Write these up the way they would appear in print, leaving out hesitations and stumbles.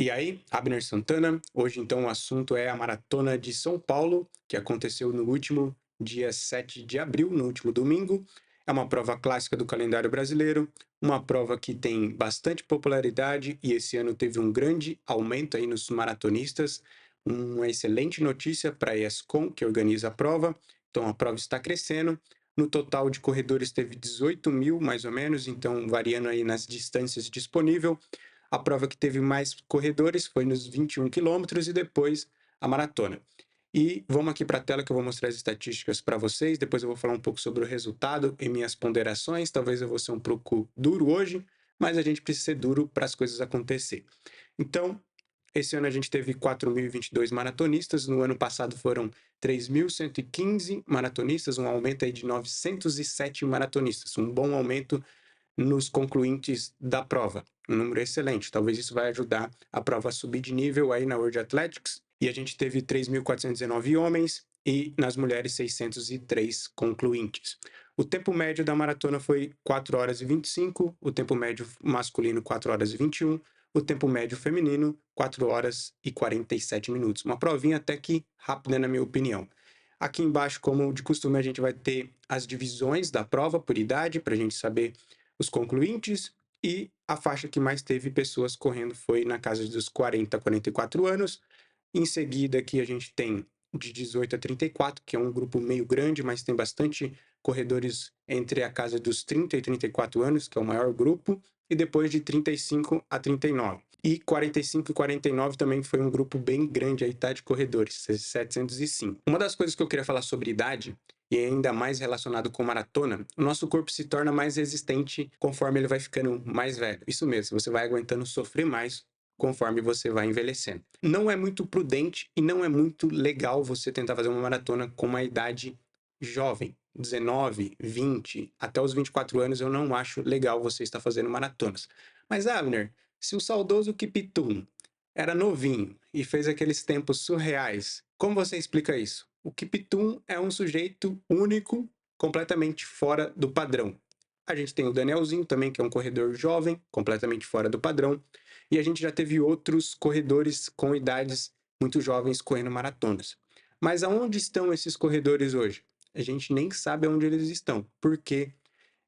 E aí, Abner Santana, hoje então o assunto é a Maratona de São Paulo, que aconteceu no último dia 7 de abril, no último domingo. É uma prova clássica do calendário brasileiro, uma prova que tem bastante popularidade e esse ano teve um grande aumento aí nos maratonistas. Uma excelente notícia para a ESCOM, que organiza a prova. Então a prova está crescendo. No total de corredores teve 18 mil, mais ou menos, então variando aí nas distâncias disponíveis. A prova que teve mais corredores foi nos 21 quilômetros e depois a maratona. E vamos aqui para a tela que eu vou mostrar as estatísticas para vocês. Depois eu vou falar um pouco sobre o resultado e minhas ponderações. Talvez eu vou ser um pouco duro hoje, mas a gente precisa ser duro para as coisas acontecer. Então, esse ano a gente teve 4.022 maratonistas. No ano passado foram 3.115 maratonistas, um aumento aí de 907 maratonistas. Um bom aumento nos concluintes da prova. Um número excelente. Talvez isso vai ajudar a prova a subir de nível aí na World Athletics. E a gente teve 3.419 homens e nas mulheres 603 concluintes. O tempo médio da maratona foi 4 horas e 25, o tempo médio masculino 4 horas e 21, o tempo médio feminino 4 horas e 47 minutos. Uma provinha até que rápida, na minha opinião. Aqui embaixo, como de costume, a gente vai ter as divisões da prova por idade, para a gente saber os concluintes, e a faixa que mais teve pessoas correndo foi na casa dos 40 a 44 anos. Em seguida, aqui a gente tem de 18 a 34, que é um grupo meio grande, mas tem bastante corredores entre a casa dos 30 e 34 anos, que é o maior grupo, e depois de 35 a 39. E 45 e 49 também foi um grupo bem grande aí, tá, de corredores, 705. Uma das coisas que eu queria falar sobre idade e ainda mais relacionado com maratona, o nosso corpo se torna mais resistente conforme ele vai ficando mais velho. Isso mesmo, você vai aguentando sofrer mais conforme você vai envelhecendo. Não é muito prudente e não é muito legal você tentar fazer uma maratona com uma idade jovem. 19, 20, até os 24 anos eu não acho legal você estar fazendo maratonas. Mas, Abner, se o saudoso Kiptum era novinho e fez aqueles tempos surreais, como você explica isso? O Kiptum é um sujeito único, completamente fora do padrão. A gente tem o Danielzinho também, que é um corredor jovem, completamente fora do padrão. E a gente já teve outros corredores com idades muito jovens correndo maratonas. Mas aonde estão esses corredores hoje? A gente nem sabe aonde eles estão, porque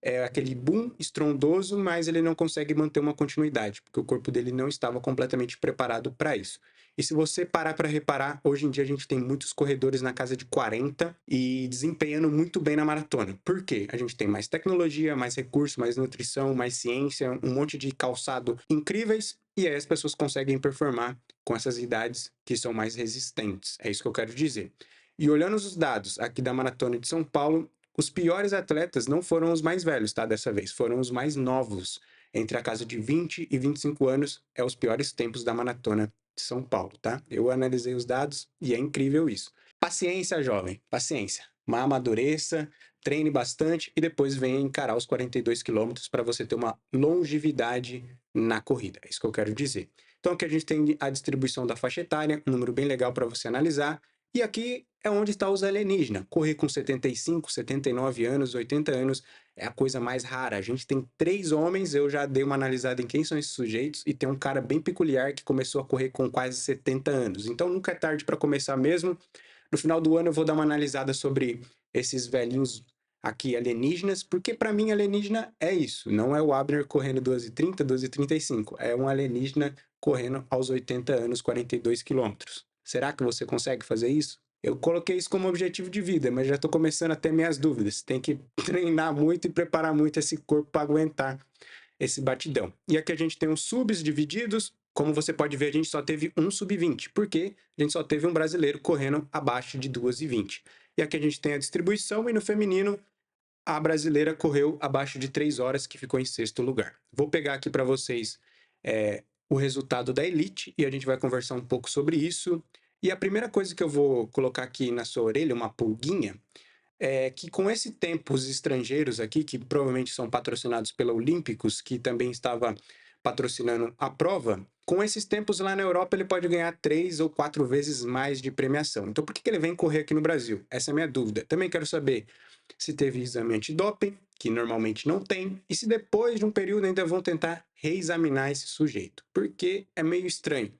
é aquele boom estrondoso, mas ele não consegue manter uma continuidade, porque o corpo dele não estava completamente preparado para isso. E se você parar para reparar, hoje em dia a gente tem muitos corredores na casa de 40 e desempenhando muito bem na maratona. Por quê? A gente tem mais tecnologia, mais recurso, mais nutrição, mais ciência, um monte de calçado incríveis, e aí as pessoas conseguem performar com essas idades que são mais resistentes. É isso que eu quero dizer. E olhando os dados aqui da Maratona de São Paulo, os piores atletas não foram os mais velhos, tá? Dessa vez, foram os mais novos. Entre a casa de 20 e 25 anos, é os piores tempos da maratona de São Paulo, tá? Eu analisei os dados e é incrível isso. Paciência, jovem, paciência. Amadureça, treine bastante e depois venha encarar os 42 quilômetros para você ter uma longevidade na corrida. É isso que eu quero dizer. Então aqui a gente tem a distribuição da faixa etária, um número bem legal para você analisar. E aqui é onde está os alienígenas. Correr com 75, 79 anos, 80 anos é a coisa mais rara. A gente tem 3 homens, eu já dei uma analisada em quem são esses sujeitos, e tem um cara bem peculiar que começou a correr com quase 70 anos. Então nunca é tarde para começar mesmo. No final do ano eu vou dar uma analisada sobre esses velhinhos aqui alienígenas, porque para mim alienígena é isso. Não é o Abner correndo 12h30, 12h35. É um alienígena correndo aos 80 anos, 42 quilômetros. Será que você consegue fazer isso? Eu coloquei isso como objetivo de vida, mas já estou começando a ter minhas dúvidas. Tem que treinar muito e preparar muito esse corpo para aguentar esse batidão. E aqui a gente tem os subs divididos. Como você pode ver, a gente só teve um sub-20, porque a gente só teve um brasileiro correndo abaixo de 2h20. E aqui a gente tem a distribuição, e no feminino, a brasileira correu abaixo de 3 horas, que ficou em sexto lugar. Vou pegar aqui para vocês o resultado da Elite e a gente vai conversar um pouco sobre isso. E a primeira coisa que eu vou colocar aqui na sua orelha, uma pulguinha, é que com esse tempo os estrangeiros aqui, que provavelmente são patrocinados pela Olímpicos, que também estava patrocinando a prova, Com esses tempos lá na Europa, ele pode ganhar 3 ou 4 vezes mais de premiação. Então, por que ele vem correr aqui no Brasil? Essa é a minha dúvida. Também quero saber se teve exame antidoping, que normalmente não tem, e se depois de um período ainda vão tentar reexaminar esse sujeito, porque é meio estranho.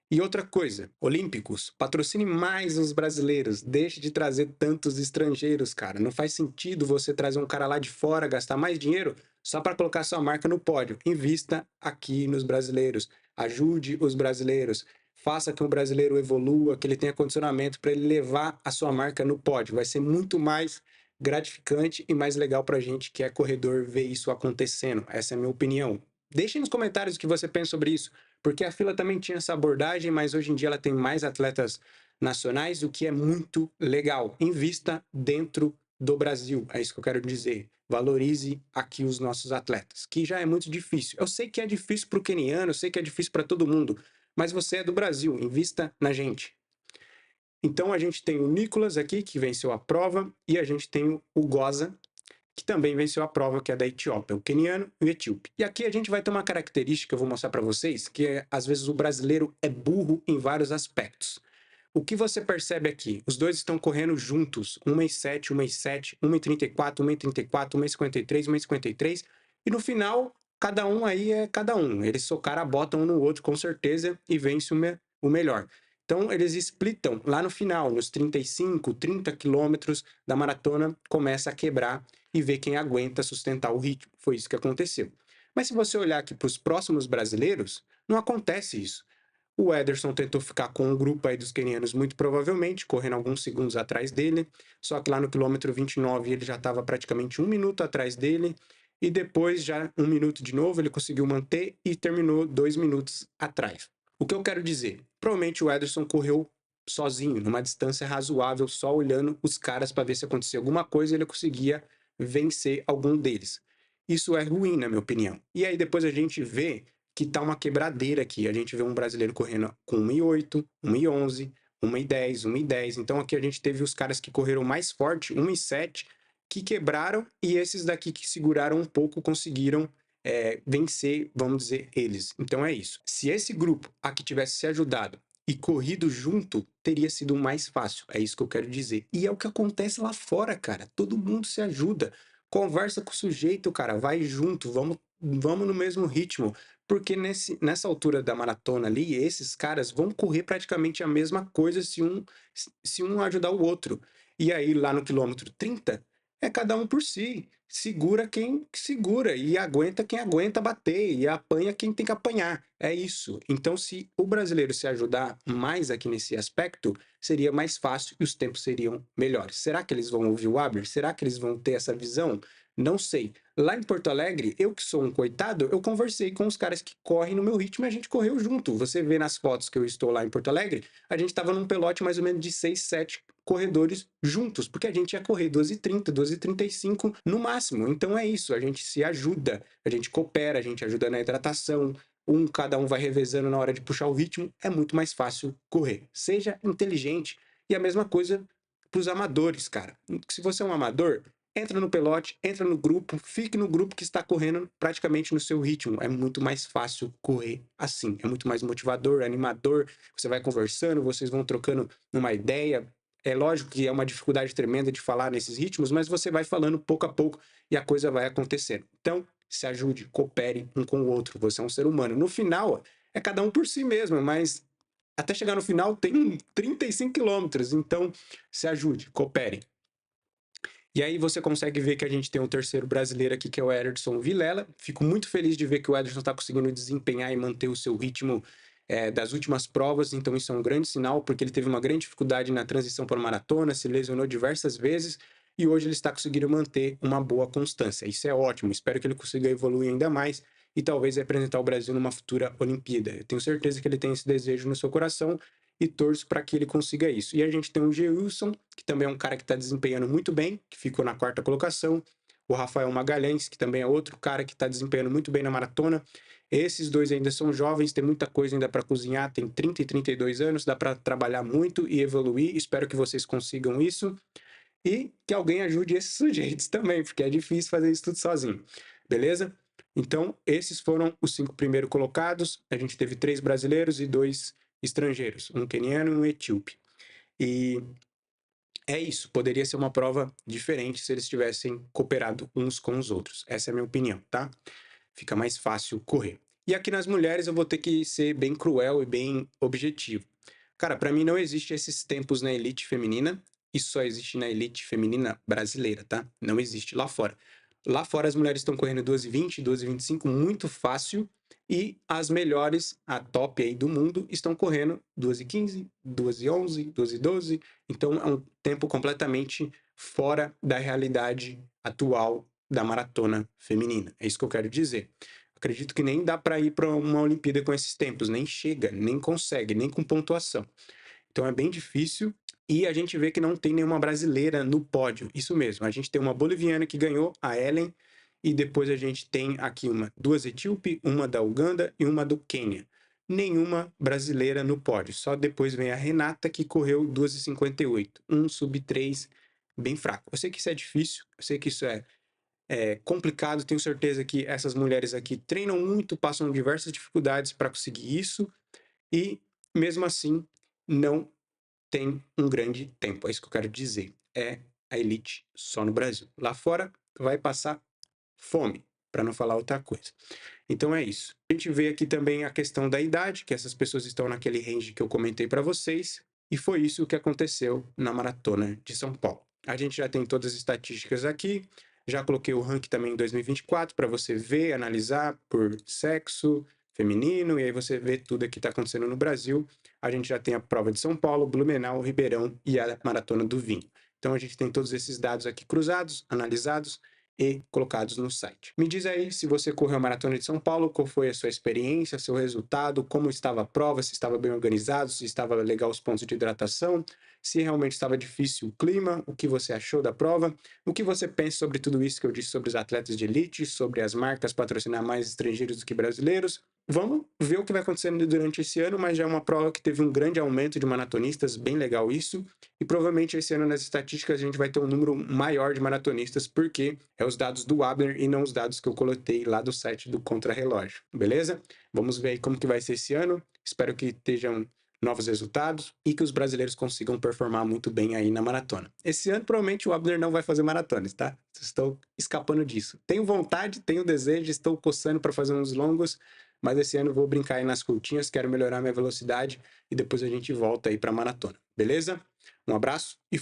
E outra coisa, Olímpicos, patrocine mais os brasileiros, deixe de trazer tantos estrangeiros, cara. Não faz sentido você trazer um cara lá de fora, gastar mais dinheiro só para colocar sua marca no pódio. Invista aqui nos brasileiros, ajude os brasileiros, faça que o brasileiro evolua, que ele tenha condicionamento para ele levar a sua marca no pódio. Vai ser muito mais gratificante e mais legal para a gente que é corredor ver isso acontecendo. Essa é a minha opinião. Deixe nos comentários o que você pensa sobre isso, porque a fila também tinha essa abordagem, mas hoje em dia ela tem mais atletas nacionais, o que é muito legal. Invista dentro do Brasil, é isso que eu quero dizer. Valorize aqui os nossos atletas, que já é muito difícil. Eu sei que é difícil para o queniano, eu sei que é difícil para todo mundo, mas você é do Brasil, invista na gente. Então a gente tem o Nicolas aqui, que venceu a prova, e a gente tem o Goza, que também venceu a prova, que é da Etiópia, o queniano e o etíope. E aqui a gente vai ter uma característica que eu vou mostrar para vocês, que é, às vezes o brasileiro é burro em vários aspectos. O que você percebe aqui? Os dois estão correndo juntos, 1,7, 1,7, 1,34, 1,34, 1,53, 1,53, e no final, cada um aí é cada um. Eles socaram a bota um no outro com certeza e vence o melhor. Então, eles splitam lá no final, nos 35, 30 quilômetros da maratona, começa a quebrar e ver quem aguenta sustentar o ritmo. Foi isso que aconteceu. Mas se você olhar aqui para os próximos brasileiros, não acontece isso. O Ederson tentou ficar com um grupo aí dos quenianos, muito provavelmente, correndo alguns segundos atrás dele, só que lá no quilômetro 29 ele já estava praticamente 1 minuto atrás dele, e depois já 1 minuto de novo ele conseguiu manter e terminou 2 minutos atrás. O que eu quero dizer? Provavelmente o Ederson correu sozinho, numa distância razoável, só olhando os caras para ver se acontecia alguma coisa e ele conseguia vencer algum deles. Isso é ruim, na minha opinião. E aí depois a gente vê que tá uma quebradeira aqui. A gente vê um brasileiro correndo com 1,8, 1,11, 1,10, 1,10. Então aqui a gente teve os caras que correram mais forte, 1,7, que quebraram, e esses daqui que seguraram um pouco conseguiram vencer, vamos dizer, eles. Então é isso. Se esse grupo aqui tivesse se ajudado e corrido junto, teria sido mais fácil. É isso que eu quero dizer. E é o que acontece lá fora, cara. Todo mundo se ajuda. Conversa com o sujeito, cara. Vai junto. Vamos no mesmo ritmo. Porque nessa altura da maratona ali, esses caras vão correr praticamente a mesma coisa se um ajudar o outro. E aí, lá no quilômetro 30, é cada um por si. Segura quem segura e aguenta quem aguenta bater e apanha quem tem que apanhar. É isso. Então, se o brasileiro se ajudar mais aqui nesse aspecto, seria mais fácil e os tempos seriam melhores. Será que eles vão ouvir o Abner? Será que eles vão ter essa visão? Não sei. Lá em Porto Alegre, eu que sou um coitado, eu conversei com os caras que correm no meu ritmo e a gente correu junto. Você vê nas fotos que eu estou lá em Porto Alegre, a gente estava num pelote mais ou menos de 6, 7 corredores juntos, porque a gente ia correr 12h30, 12h35 no máximo. Então é isso, a gente se ajuda, a gente coopera, a gente ajuda na hidratação, cada um vai revezando na hora de puxar o ritmo, é muito mais fácil correr. Seja inteligente. E a mesma coisa para os amadores, cara. Se você é um amador, entra no pelote, entra no grupo, fique no grupo que está correndo praticamente no seu ritmo. É muito mais fácil correr assim. É muito mais motivador, animador. Você vai conversando, vocês vão trocando uma ideia. É lógico que é uma dificuldade tremenda de falar nesses ritmos, mas você vai falando pouco a pouco e a coisa vai acontecendo. Então, se ajude, coopere um com o outro. Você é um ser humano. No final, é cada um por si mesmo, mas até chegar no final tem 35 quilômetros. Então, se ajude, coopere. E aí você consegue ver que a gente tem um terceiro brasileiro aqui, que é o Ederson Vilela. Fico muito feliz de ver que o Ederson está conseguindo desempenhar e manter o seu ritmo das últimas provas, então isso é um grande sinal, porque ele teve uma grande dificuldade na transição para a maratona, se lesionou diversas vezes, e hoje ele está conseguindo manter uma boa constância. Isso é ótimo, espero que ele consiga evoluir ainda mais e talvez representar o Brasil numa futura Olimpíada. Eu tenho certeza que ele tem esse desejo no seu coração e torço para que ele consiga isso. E a gente tem o Geilson, que também é um cara que está desempenhando muito bem, que ficou na 4ª colocação, o Rafael Magalhães, que também é outro cara que está desempenhando muito bem na maratona. Esses dois ainda são jovens, tem muita coisa ainda para cozinhar, tem 30 e 32 anos, dá para trabalhar muito e evoluir. Espero que vocês consigam isso e que alguém ajude esses sujeitos também, porque é difícil fazer isso tudo sozinho, beleza? Então, esses foram os 5 primeiros colocados. A gente teve 3 brasileiros e 2 estrangeiros, um queniano e um etíope. E é isso, poderia ser uma prova diferente se eles tivessem cooperado uns com os outros. Essa é a minha opinião, tá? Fica mais fácil correr. E aqui nas mulheres eu vou ter que ser bem cruel e bem objetivo. Cara, para mim não existe esses tempos na elite feminina, isso só existe na elite feminina brasileira, tá? Não existe lá fora. Lá fora as mulheres estão correndo 2:20, 2:25 muito fácil e as melhores, a top aí do mundo, estão correndo 2:15, 2:11, 2:12. Então é um tempo completamente fora da realidade atual da maratona feminina. É isso que eu quero dizer. Acredito que nem dá para ir para uma Olimpíada com esses tempos, nem chega, nem consegue, nem com pontuação. Então é bem difícil e a gente vê que não tem nenhuma brasileira no pódio. Isso mesmo, a gente tem uma boliviana que ganhou, a Ellen, e depois a gente tem aqui duas etíope, uma da Uganda e uma do Quênia. Nenhuma brasileira no pódio. Só depois vem a Renata que correu 2:58, um sub-3 bem fraco. Eu sei que isso é difícil, eu sei que isso é complicado, tenho certeza que essas mulheres aqui treinam muito, passam diversas dificuldades para conseguir isso e mesmo assim não tem um grande tempo. É isso que eu quero dizer. É a elite só no Brasil. Lá fora vai passar fome, para não falar outra coisa. Então é isso. A gente vê aqui também a questão da idade, que essas pessoas estão naquele range que eu comentei para vocês, e foi isso que aconteceu na maratona de São Paulo. A gente já tem todas as estatísticas aqui, já coloquei o ranking também em 2024 para você ver, analisar por sexo feminino, e aí você vê tudo o que está acontecendo no Brasil. A gente já tem a prova de São Paulo, Blumenau, Ribeirão e a maratona do Vinho. Então a gente tem todos esses dados aqui cruzados, analisados e colocados no site. Me diz aí se você correu a Maratona de São Paulo, qual foi a sua experiência, seu resultado, como estava a prova, se estava bem organizado, se estava legal os pontos de hidratação, se realmente estava difícil o clima, o que você achou da prova, o que você pensa sobre tudo isso que eu disse sobre os atletas de elite, sobre as marcas patrocinar mais estrangeiros do que brasileiros. Vamos ver o que vai acontecendo durante esse ano, mas já é uma prova que teve um grande aumento de maratonistas, bem legal isso. E provavelmente esse ano nas estatísticas a gente vai ter um número maior de maratonistas, porque é os dados do Abner e não os dados que eu coletei lá do site do Contrarrelógio, beleza? Vamos ver aí como que vai ser esse ano. Espero que estejam novos resultados e que os brasileiros consigam performar muito bem aí na maratona. Esse ano provavelmente o Abner não vai fazer maratonas, tá? Estou escapando disso. Tenho vontade, tenho desejo, estou coçando para fazer uns longos, mas esse ano vou brincar aí nas curtinhas, quero melhorar minha velocidade e depois a gente volta aí para maratona, beleza? Um abraço e